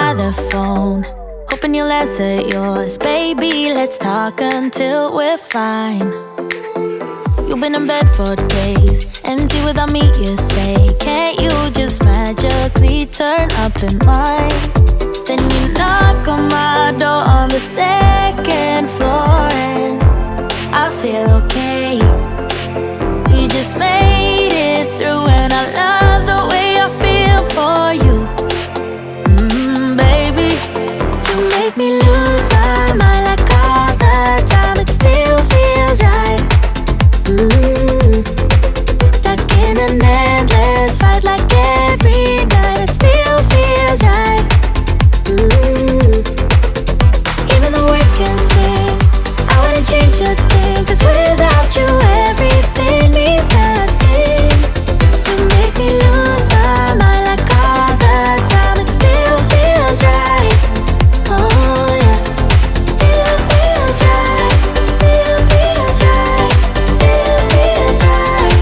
by the phone, hoping you'll answer yours. Baby, let's talk until we're fine. You've been in bed for days, empty without me, you say. Can't you just magically turn up in mine? Then you knock on my door on the second floor, and I feel okay. We just made it through, and I love the way I feel for you. Baby, you make me lose my mind like all the time. It still feels right. Stuck in an endless fight like every night. It still feels right. Even the words can sting. I wouldn't change a thing, 'cause without you everything means nothing. You make me lose my mind like all the time. It still feels right. Oh yeah. Still feels right. Still feels right. Still feels right.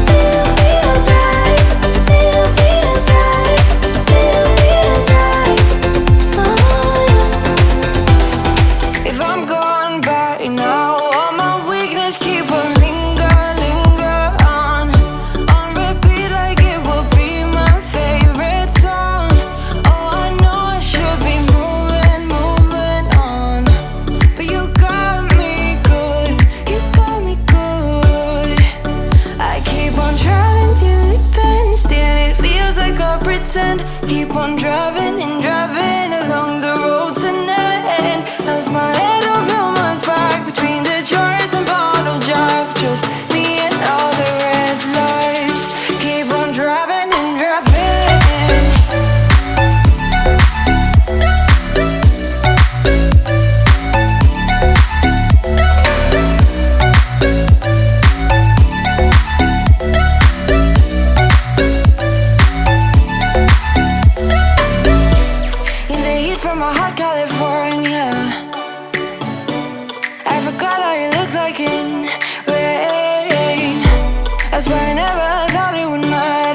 Still feels right. Still feels right. Still feels right. Oh yeah. If I'm gone by now, all my weakness keep on linger on repeat like it will be my favorite song. Oh, I know I should be moving on, but you got me good, you got me good. I keep on driving till it bends, still it feels like I pretend. Keep on driving and driving along the road to never end. Lost my head over my back between the jars and bottle jack. Just me and all the red lights. Keep on driving and driving. In the heat from a hot California, I forgot how you look like in rain. I swear I never thought it would matter.